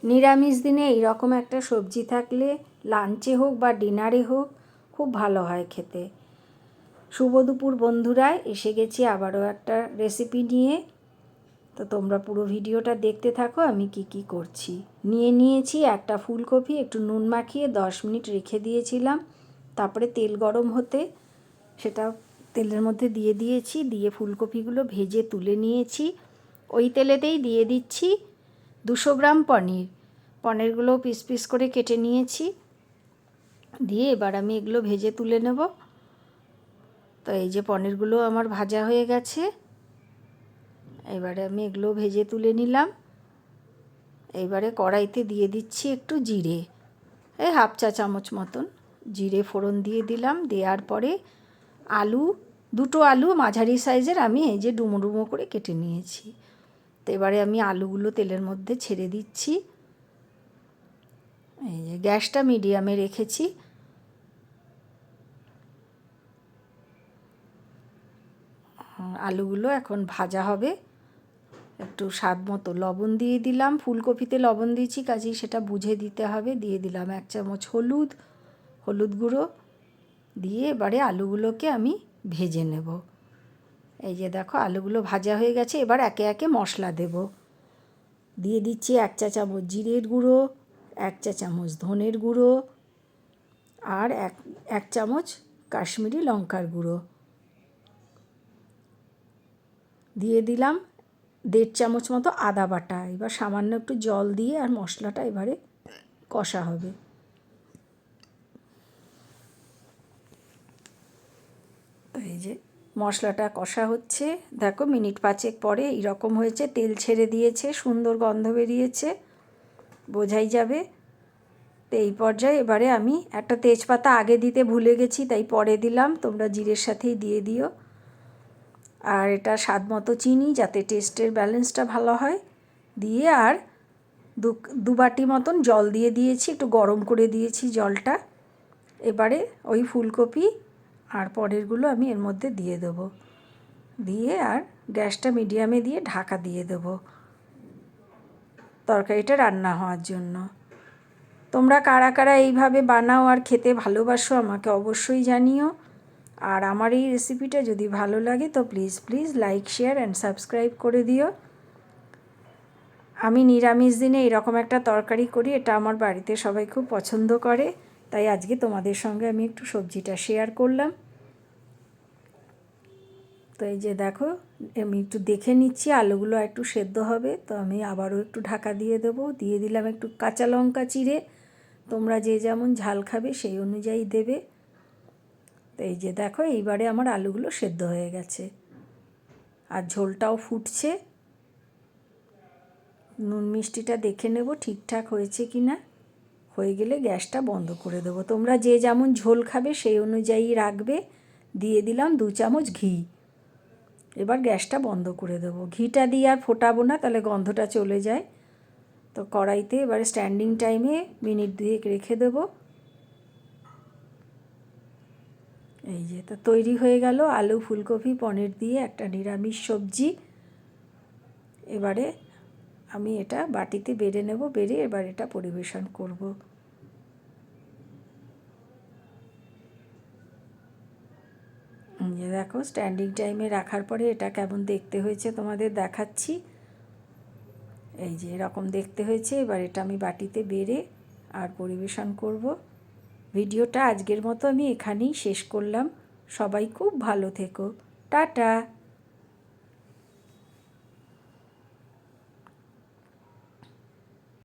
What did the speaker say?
নিরামিষ দিনে এইরকম একটা সবজি থাকলে লাঞ্চে হোক বা ডিনারে হোক খুব ভালো হয় খেতে। শুভ দুপুর বন্ধুরা, এসে গেছি আবারও একটা রেসিপি নিয়ে। তো তোমরা পুরো ভিডিওটা দেখতে থাকো আমি কি করছি। নিয়েছি একটা ফুলকপি, একটু নুন মাখিয়ে 10 মিনিট রেখে দিয়েছিলাম। তারপরে তেল গরম হতে সেটা তেলের মধ্যে দিয়ে দিয়েছি, দিয়ে ফুলকপিগুলো ভেজে তুলে নিয়েছি। ওই তেলেতেই দিয়ে দিচ্ছি 200 গ্রাম পনিরগুলো পিস পিস করে কেটে নিয়েছি। দিয়ে এবার আমি এগুলো ভেজে তুলে নেব। তো এই যে পনিরগুলো আমার ভাজা হয়ে গেছে, এবারে আমি এগুলো ভেজে তুলে নিলাম। এবারে কড়াইতে দিয়ে দিচ্ছি একটু জিরে, এই 1/2 চা চামচ মতন জিরে ফোড়ন দিয়ে দিলাম। দেওয়ার পরে দুটো আলু মাঝারি সাইজের আমি এই যে ডুমো ডুমো করে কেটে নিয়েছি। তো এবারে আমি আলুগুলো তেলের মধ্যে ছেড়ে দিচ্ছি। এই যে গ্যাসটা মিডিয়ামে রেখেছি। আলুগুলো এখন ভাজা হবে। একটু স্বাদ মতো লবণ দিয়ে দিলাম, ফুলকপিতে লবণ দিয়েছি কাজেই সেটা বুঝে দিতে হবে। দিয়ে দিলাম 1 চামচ হলুদ গুঁড়ো, দিয়ে এবারে আলুগুলোকে আমি ভেজে নেব। এই যে দেখো আলুগুলো ভাজা হয়ে গেছে। এবার একে একে মশলা দেব। দিয়ে দিচ্ছি 1 চা চামচ জিরের গুঁড়ো, 1 চা চামচ ধনের গুঁড়ো, আর এক চামচ কাশ্মীরি লঙ্কার গুঁড়ো। দিয়ে দিলাম 1.5 চামচ মতো আদা বাটা। এবার সামান্য একটু জল দিয়ে আর মশলাটা এবারে কষা হবে। তো এই যে মশলাটা কষা হচ্ছে, দেখো মিনিট 5 পরে এইরকম হয়েছে, তেল ছেড়ে দিয়েছে, সুন্দর গন্ধ বেরিয়েছে, বোঝাই যাবে। তো এই পর্যায়ে এবারে আমি একটা তেজপাতা আগে দিতে ভুলে গেছি, তাই পরে দিলাম, তোমরা জিরের সাথেই দিয়ে দিও। আর এটা স্বাদ মতো চিনি, যাতে টেস্টের ব্যালেন্সটা ভালো হয়, দিয়ে আর দু বাটি মতন জল দিয়ে দিয়েছি, একটু গরম করে দিয়েছি জলটা। এবারে ওই ফুলকপি আর পনিরগুলো আমি এর মধ্যে দিয়ে দেবো, দিয়ে আর গ্যাসটা মিডিয়ামে দিয়ে ঢাকা দিয়ে দেবো তরকারিটা রান্না হওয়ার জন্য। তোমরা কারা কারা এইভাবে বানাও আর খেতে ভালোবাসো আমাকে অবশ্যই জানিও। আর আমার এই রেসিপিটা যদি ভালো লাগে তো please like, share and subscribe করে দিও। আমি নিরামিষ দিনে এরকম একটা তরকারি করি, এটা আমার বাড়িতে সবাই খুব পছন্দ করে, তাই আজকে তোমাদের সঙ্গে আমি একটু সবজিটা শেয়ার করলাম। তো এই যে দেখো আমি একটু দেখে নিচ্ছি আলুগুলো একটু সেদ্ধ হবে, তো আমি আবারও একটু ঢাকা দিয়ে দেবো। দিয়ে দিলাম একটু কাঁচা লঙ্কা চিড়ে, তোমরা যে যেমন ঝাল খাবে সেই অনুযায়ী দেবে। তো এই যে দেখো এইবারে আমার আলুগুলো সেদ্ধ হয়ে গেছে আর ঝোলটাও ফুটছে। নুন মিষ্টিটা দেখে নেব ঠিকঠাক হয়েছে কি না, হয়ে গেলে গ্যাসটা বন্ধ করে দেবো। তোমরা যে যেমন ঝোল খাবে সেই অনুযায়ী রাখবে। দিয়ে দিলাম 2 চামচ ঘি। এবার গ্যাসটা বন্ধ করে দেবো। ঘিটা দিয়ে আর ফোটাবো না, তাহলে গন্ধটা চলে যায়। তো কড়াইতে এবারে স্ট্যান্ডিং টাইমে মিনিট 2 রেখে দেবো। এই যে তো তৈরি হয়ে গেল আলু ফুলকপি পনির দিয়ে একটা নিরামিষ সবজি। এবারে আমি এটা বাটিতে বেড়ে নেব, বেড়ে এবার এটা পরিবেশন করব। দেখো স্ট্যান্ডিং টাইমে রাখার পরে এটা কেমন দেখতে হয়েছে তোমাদের দেখাচ্ছি। এই যে এরকম দেখতে হয়েছে। এবার এটা আমি বাটিতে বেড়ে আর পরিবেশন করব। ভিডিওটা আজকের মতো আমি এখানেই শেষ করলাম। সবাই খুব ভালো থেকো, টাটা।